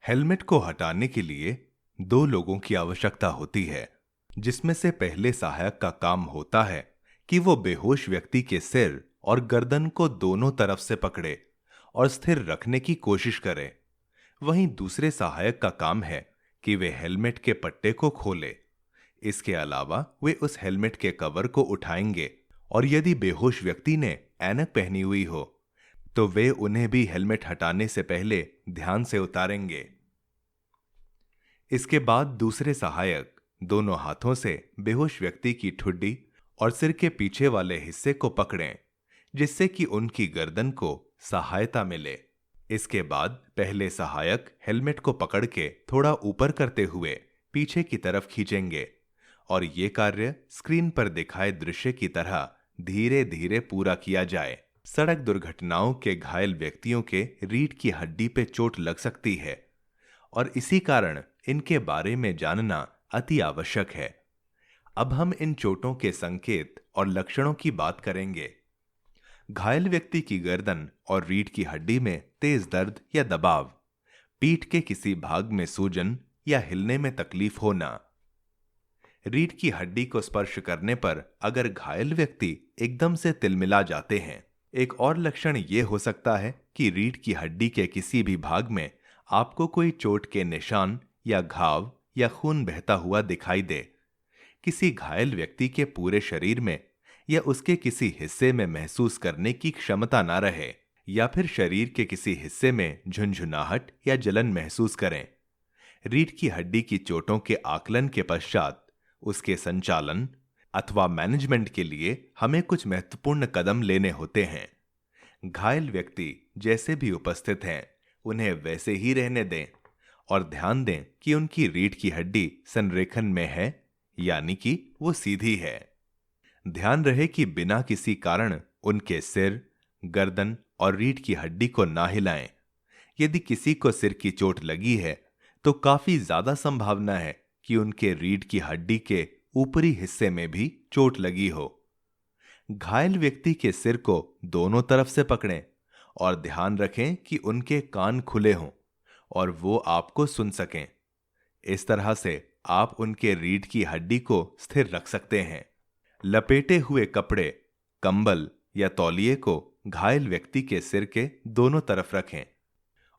Helmet को हटाने के लिए दो लोगों की आवश्यकता होती है, जिसमें से पहले सहायक का काम होता है कि वो बेहोश व्यक्ति के सिर और गर्दन को दोनों तरफ से पकड़े और स्थिर रखने की कोशिश करे। वहीं दूसरे सहायक का काम है कि वे हेलमेट के पट्टे को खोले। इसके अलावा वे उस हेलमेट के कवर को उठाएंगे और यदि बेहोश व्यक्ति ने ऐनक पहनी हुई हो तो वे उन्हें भी हेलमेट हटाने से पहले ध्यान से उतारेंगे। इसके बाद दूसरे सहायक दोनों हाथों से बेहोश व्यक्ति की ठुड्डी और सिर के पीछे वाले हिस्से को पकड़ें, जिससे कि उनकी गर्दन को सहायता मिले। इसके बाद पहले सहायक हेलमेट को पकड़ के थोड़ा ऊपर करते हुए पीछे की तरफ खींचेंगे और ये कार्य स्क्रीन पर दिखाए दृश्य की तरह धीरे धीरे पूरा किया जाए। सड़क दुर्घटनाओं के घायल व्यक्तियों के रीढ़ की हड्डी पे चोट लग सकती है और इसी कारण इनके बारे में जानना अति आवश्यक है। अब हम इन चोटों के संकेत और लक्षणों की बात करेंगे। घायल व्यक्ति की गर्दन और रीढ़ की हड्डी में तेज दर्द या दबाव, पीठ के किसी भाग में सूजन या हिलने में तकलीफ होना, रीढ़ की हड्डी को स्पर्श करने पर अगर घायल व्यक्ति एकदम से तिलमिला जाते हैं। एक और लक्षण यह हो सकता है कि रीढ़ की हड्डी के किसी भी भाग में आपको कोई चोट के निशान या घाव या खून बहता हुआ दिखाई दे। किसी घायल व्यक्ति के पूरे शरीर में या उसके किसी हिस्से में महसूस करने की क्षमता ना रहे या फिर शरीर के किसी हिस्से में झुनझुनाहट या जलन महसूस करें। रीढ़ की हड्डी की चोटों के आकलन के पश्चात उसके संचालन अथवा मैनेजमेंट के लिए हमें कुछ महत्वपूर्ण कदम लेने होते हैं। घायल व्यक्ति जैसे भी उपस्थित हैं उन्हें वैसे ही रहने दें और ध्यान दें कि उनकी रीढ़ की हड्डी संरेखण में है, यानी कि वो सीधी है। ध्यान रहे कि बिना किसी कारण उनके सिर, गर्दन और रीढ़ की हड्डी को ना हिलाएं। यदि किसी को सिर की चोट लगी है तो काफी ज्यादा संभावना है कि उनके रीढ़ की हड्डी के ऊपरी हिस्से में भी चोट लगी हो। घायल व्यक्ति के सिर को दोनों तरफ से पकड़ें और ध्यान रखें कि उनके कान खुले हों और वो आपको सुन सकें। इस तरह से आप उनके रीढ़ की हड्डी को स्थिर रख सकते हैं। लपेटे हुए कपड़े, कंबल या तौलिए को घायल व्यक्ति के सिर के दोनों तरफ रखें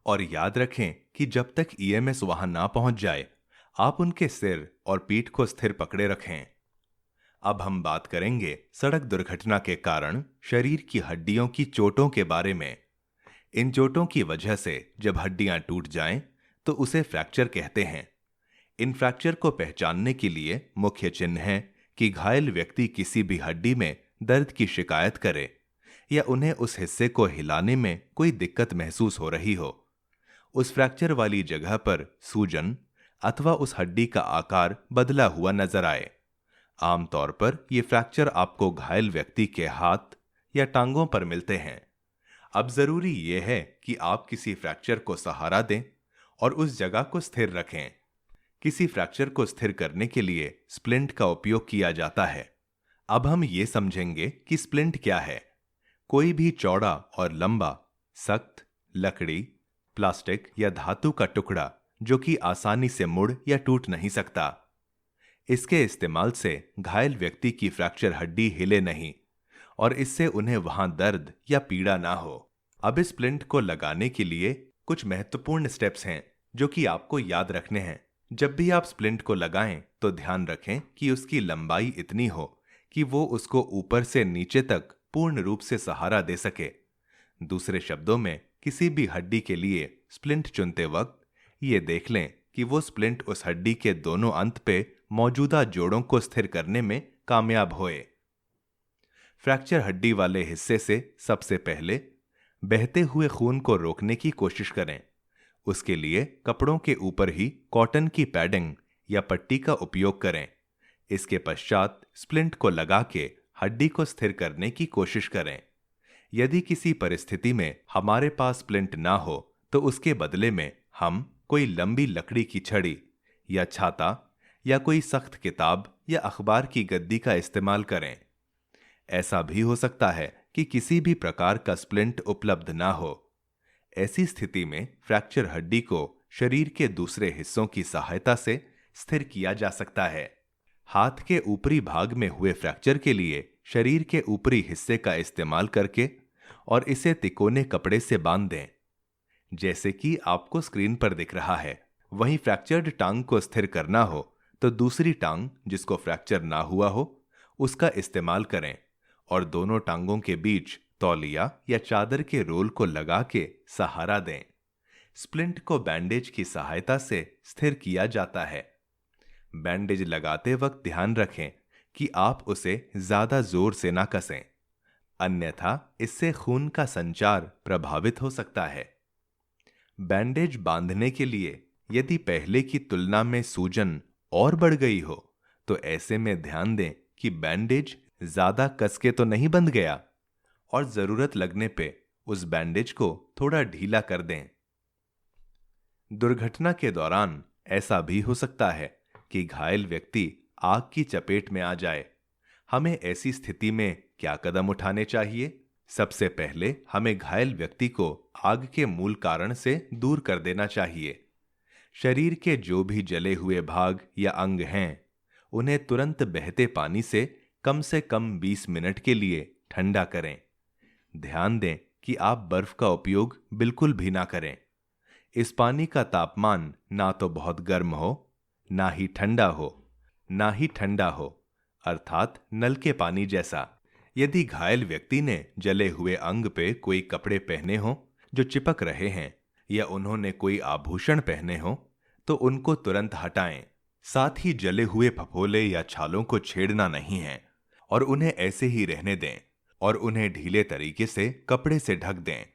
और याद रखें कि जब तक ईएमएस वहां ना पहुंच जाए आप उनके सिर और पीठ को स्थिर पकड़े रखें। अब हम बात करेंगे सड़क दुर्घटना के कारण शरीर की हड्डियों की चोटों के बारे में। इन चोटों की वजह से जब हड्डियां टूट जाएं तो उसे फ्रैक्चर कहते हैं। इन फ्रैक्चर को पहचानने के लिए मुख्य चिन्ह है कि घायल व्यक्ति किसी भी हड्डी में दर्द की शिकायत करे या उन्हें उस हिस्से को हिलाने में कोई दिक्कत महसूस हो रही हो। उस फ्रैक्चर वाली जगह पर सूजन अथवा उस हड्डी का आकार बदला हुआ नजर आए। आमतौर पर यह फ्रैक्चर आपको घायल व्यक्ति के हाथ या टांगों पर मिलते हैं। अब जरूरी यह है कि आप किसी फ्रैक्चर को सहारा दें और उस जगह को स्थिर रखें। किसी फ्रैक्चर को स्थिर करने के लिए स्प्लिंट का उपयोग किया जाता है। अब हम ये समझेंगे कि स्प्लिंट क्या है। कोई भी चौड़ा और लंबा, सख्त लकड़ी, प्लास्टिक या धातु का टुकड़ा जो कि आसानी से मुड़ या टूट नहीं सकता। इसके इस्तेमाल से घायल व्यक्ति की फ्रैक्चर हड्डी हिले नहीं और इससे उन्हें वहां दर्द या पीड़ा ना हो। अब इस स्प्लिंट को लगाने के लिए कुछ महत्वपूर्ण स्टेप्स हैं जो कि आपको याद रखने हैं। जब भी आप स्प्लिंट को लगाएं तो ध्यान रखें कि उसकी लंबाई इतनी हो कि वो उसको ऊपर से नीचे तक पूर्ण रूप से सहारा दे सके। दूसरे शब्दों में, किसी भी हड्डी के लिए स्प्लिंट चुनते वक्त ये देख लें कि वो स्प्लिंट उस हड्डी के दोनों अंत पे मौजूदा जोड़ों को स्थिर करने में कामयाब होए। फ्रैक्चर हड्डी वाले हिस्से से सबसे पहले बहते हुए खून को रोकने की कोशिश करें। उसके लिए कपड़ों के ऊपर ही कॉटन की पैडिंग या पट्टी का उपयोग करें। इसके पश्चात स्प्लिंट को लगा के हड्डी को स्थिर करने की कोशिश करें। यदि किसी परिस्थिति में हमारे पास स्प्लिंट ना हो तो उसके बदले में हम कोई लंबी लकड़ी की छड़ी या छाता या कोई सख्त किताब या अखबार की गद्दी का इस्तेमाल करें। ऐसा भी हो सकता है कि किसी भी प्रकार का स्प्लिंट उपलब्ध ना हो। ऐसी स्थिति में फ्रैक्चर हड्डी को शरीर के दूसरे हिस्सों की सहायता से स्थिर किया जा सकता है। हाथ के ऊपरी भाग में हुए फ्रैक्चर के लिए शरीर के ऊपरी हिस्से का इस्तेमाल करके और इसे तिकोने कपड़े से बांध दें, जैसे कि आपको स्क्रीन पर दिख रहा है। वहीं फ्रैक्चर्ड टांग को स्थिर करना हो तो दूसरी टांग जिसको फ्रैक्चर ना हुआ हो उसका इस्तेमाल करें और दोनों टांगों के बीच तौलिया या चादर के रोल को लगा के सहारा दें। स्प्लिंट को बैंडेज की सहायता से स्थिर किया जाता है। बैंडेज लगाते वक्त ध्यान रखें कि आप उसे ज्यादा जोर से ना कसें, अन्यथा इससे खून का संचार प्रभावित हो सकता है। बैंडेज बांधने के लिए यदि पहले की तुलना में सूजन और बढ़ गई हो तो ऐसे में ध्यान दें कि बैंडेज ज्यादा कस के तो नहीं बंध गया और जरूरत लगने पे उस बैंडेज को थोड़ा ढीला कर दें। दुर्घटना के दौरान ऐसा भी हो सकता है कि घायल व्यक्ति आग की चपेट में आ जाए। हमें ऐसी स्थिति में क्या कदम उठाने चाहिए? सबसे पहले हमें घायल व्यक्ति को आग के मूल कारण से दूर कर देना चाहिए। शरीर के जो भी जले हुए भाग या अंग हैं, उन्हें तुरंत बहते पानी से कम 20 मिनट के लिए ठंडा करें। ध्यान दें कि आप बर्फ का उपयोग बिल्कुल भी ना करें। इस पानी का तापमान ना तो बहुत गर्म हो, ना ही ठंडा हो, अर्थात नल के पानी जैसा। यदि घायल व्यक्ति ने जले हुए अंग पे कोई कपड़े पहने हों जो चिपक रहे हैं या उन्होंने कोई आभूषण पहने हों तो उनको तुरंत हटाएं। साथ ही जले हुए फफोले या छालों को छेड़ना नहीं है और उन्हें ऐसे ही रहने दें और उन्हें ढीले तरीके से कपड़े से ढक दें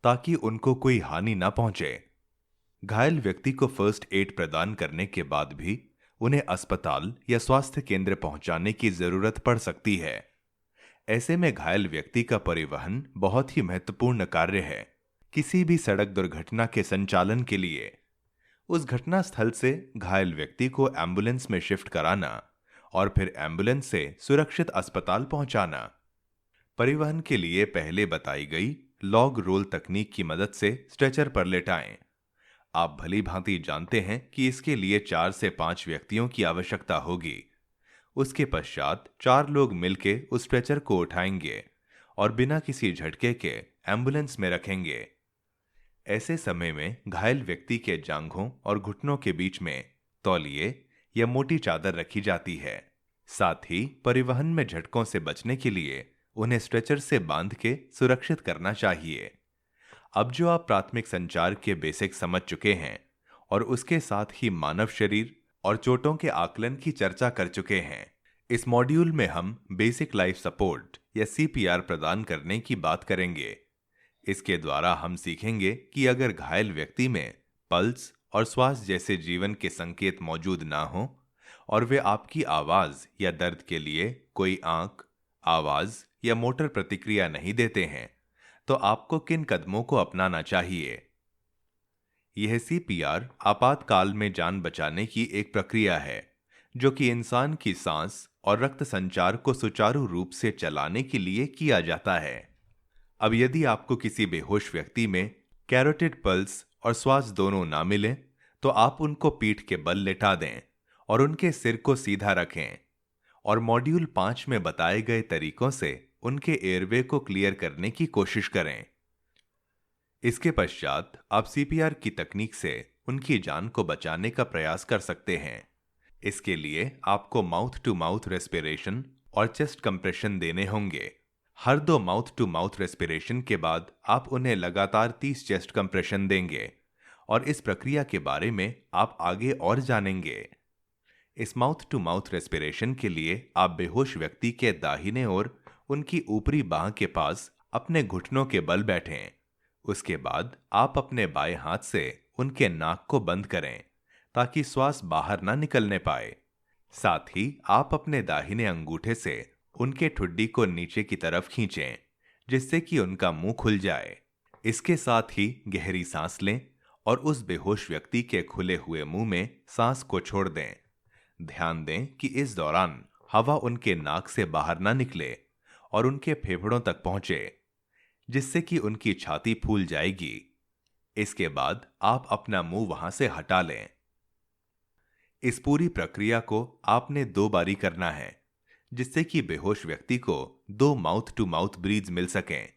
ताकि उनको कोई हानि ना पहुंचे। घायल व्यक्ति को फर्स्ट एड प्रदान करने के बाद भी उन्हें अस्पताल या स्वास्थ्य केंद्र पहुंचाने की जरूरत पड़ सकती है। ऐसे में घायल व्यक्ति का परिवहन बहुत ही महत्वपूर्ण कार्य है। किसी भी सड़क दुर्घटना के संचालन के लिए उस घटना स्थल से घायल व्यक्ति को एम्बुलेंस में शिफ्ट कराना और फिर एम्बुलेंस से सुरक्षित अस्पताल पहुंचाना। परिवहन के लिए पहले बताई गई लॉग रोल तकनीक की मदद से स्ट्रेचर पर लेटाएं। आप भली भांति जानते हैं कि इसके लिए 4 से 5 व्यक्तियों की आवश्यकता होगी। उसके पश्चात 4 लोग मिलकर उस स्ट्रेचर को उठाएंगे और बिना किसी झटके के एम्बुलेंस में रखेंगे। ऐसे समय में घायल व्यक्ति के जांघों और घुटनों के बीच में तौलिए या मोटी चादर रखी जाती है। साथ ही परिवहन में झटकों से बचने के लिए उन्हें स्ट्रेचर से बांध के सुरक्षित करना चाहिए। अब जो आप प्राथमिक संचार के बेसिक समझ चुके हैं और उसके साथ ही मानव शरीर और चोटों के आकलन की चर्चा कर चुके हैं, इस मॉड्यूल में हम बेसिक लाइफ सपोर्ट या सीपीआर प्रदान करने की बात करेंगे। इसके द्वारा हम सीखेंगे कि अगर घायल व्यक्ति में पल्स और श्वास जैसे जीवन के संकेत मौजूद ना हो और वे आपकी आवाज या दर्द के लिए कोई आंख, आवाज या मोटर प्रतिक्रिया नहीं देते हैं, तो आपको किन कदमों को अपनाना चाहिए। यह सीपीआर आपातकाल में जान बचाने की एक प्रक्रिया है जो कि इंसान की सांस और रक्त संचार को सुचारू रूप से चलाने के लिए किया जाता है। अब यदि आपको किसी बेहोश व्यक्ति में कैरोटिड पल्स और श्वास दोनों ना मिले तो आप उनको पीठ के बल लेटा दें और उनके सिर को सीधा रखें और मॉड्यूल 5 में बताए गए तरीकों से उनके एयरवे को क्लियर करने की कोशिश करें। इसके पश्चात आप सीपीआर की तकनीक से उनकी जान को बचाने का प्रयास कर सकते हैं। इसके लिए आपको माउथ टू माउथ रेस्पिरेशन और चेस्ट कंप्रेशन देने होंगे। हर 2 माउथ टू माउथ रेस्पिरेशन के बाद आप उन्हें लगातार 30 चेस्ट कंप्रेशन देंगे और इस प्रक्रिया के बारे में आप आगे और जानेंगे। इस माउथ टू माउथ रेस्पिरेशन के लिए आप बेहोश व्यक्ति के दाहिने ओर उनकी ऊपरी बांह के पास अपने घुटनों के बल बैठें। उसके बाद आप अपने बाएं हाथ से उनके नाक को बंद करें ताकि श्वास बाहर ना निकलने पाए। साथ ही आप अपने दाहिने अंगूठे से उनके ठुड्डी को नीचे की तरफ खींचें जिससे कि उनका मुंह खुल जाए। इसके साथ ही गहरी सांस लें और उस बेहोश व्यक्ति के खुले हुए मुंह में सांस को छोड़ दें। ध्यान दें कि इस दौरान हवा उनके नाक से बाहर ना निकले और उनके फेफड़ों तक पहुंचे, जिससे कि उनकी छाती फूल जाएगी। इसके बाद आप अपना मुंह वहां से हटा लें। इस पूरी प्रक्रिया को आपने 2 बारी करना है, जिससे कि बेहोश व्यक्ति को 2 माउथ टू माउथ ब्रीथ मिल सकें।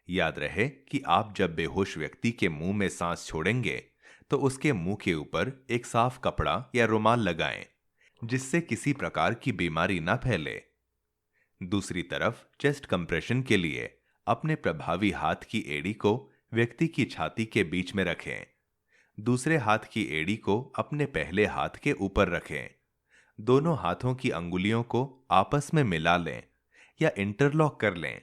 याद रहे कि आप जब बेहोश व्यक्ति के मुंह में सांस छोड़ेंगे तो उसके मुंह के ऊपर एक साफ कपड़ा या रुमाल लगाएं, जिससे किसी प्रकार की बीमारी ना फैले। दूसरी तरफ चेस्ट कंप्रेशन के लिए अपने प्रभावी हाथ की एड़ी को व्यक्ति की छाती के बीच में रखें। दूसरे हाथ की एड़ी को अपने पहले हाथ के ऊपर रखें। दोनों हाथों की अंगुलियों को आपस में मिला लें या इंटरलॉक कर लें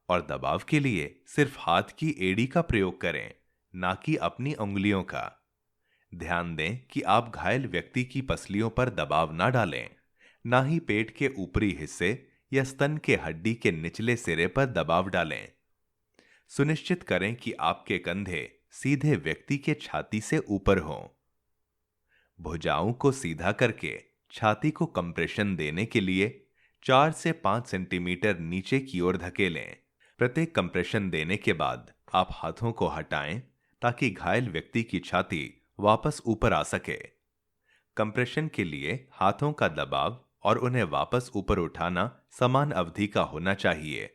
और दबाव के लिए सिर्फ हाथ की एड़ी का प्रयोग करें, ना कि अपनी अंगुलियों का। ध्यान दें कि आप घायल व्यक्ति की पसलियों पर दबाव ना डालें, ना ही पेट के ऊपरी हिस्से या स्तन के हड्डी के निचले सिरे पर दबाव डालें। सुनिश्चित करें कि आपके कंधे सीधे व्यक्ति के छाती से ऊपर हों। भुजाओं को सीधा करके छाती को कंप्रेशन देने के लिए 4 से 5 सेंटीमीटर नीचे की ओर धकेलें। प्रत्येक कंप्रेशन देने के बाद आप हाथों को हटाएं ताकि घायल व्यक्ति की छाती वापस ऊपर आ सके। कंप्रेशन के लिए हाथों का दबाव और उन्हें वापस ऊपर उठाना समान अवधि का होना चाहिए।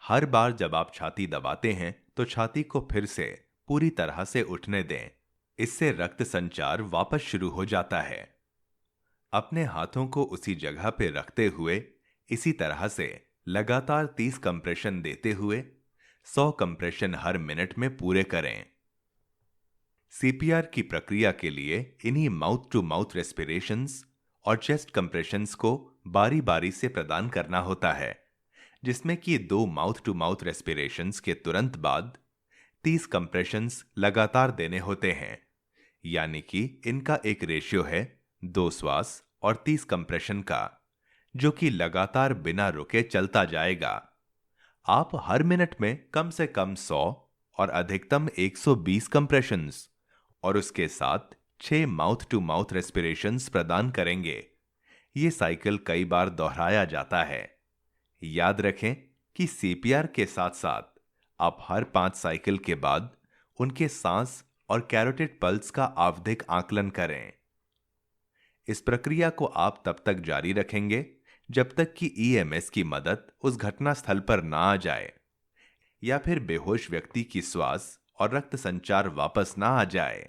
हर बार जब आप छाती दबाते हैं तो छाती को फिर से पूरी तरह से उठने दें। इससे रक्त संचार वापस शुरू हो जाता है। अपने हाथों को उसी जगह पर रखते हुए इसी तरह से लगातार 30 कंप्रेशन देते हुए 100 कंप्रेशन हर मिनट में पूरे करें। सीपीआर की प्रक्रिया के लिए इन्हीं माउथ टू माउथ रेस्पिरेशंस और चेस्ट कंप्रेशंस को बारी बारी से प्रदान करना होता है, जिसमें कि 2 माउथ टू माउथ रेस्पिरेशंस के तुरंत बाद 30 कंप्रेशंस लगातार देने होते हैं। यानी कि इनका एक रेशियो है 2 श्वास और 30 कंप्रेशन का, जो कि लगातार बिना रुके चलता जाएगा। आप हर मिनट में कम से कम 100 और अधिकतम 120 कंप्रेशंस और उसके साथ 6 माउथ टू माउथ रेस्पिरेशंस प्रदान करेंगे। ये साइकिल कई बार दोहराया जाता है। याद रखें कि सीपीआर के साथ साथ आप हर 5 साइकिल के बाद उनके सांस और कैरोटिड पल्स का आवधिक आकलन करें। इस प्रक्रिया को आप तब तक जारी रखेंगे जब तक कि ईएमएस की मदद उस घटना स्थल पर ना आ जाए या फिर बेहोश व्यक्ति की श्वास और रक्त संचार वापस ना आ जाए।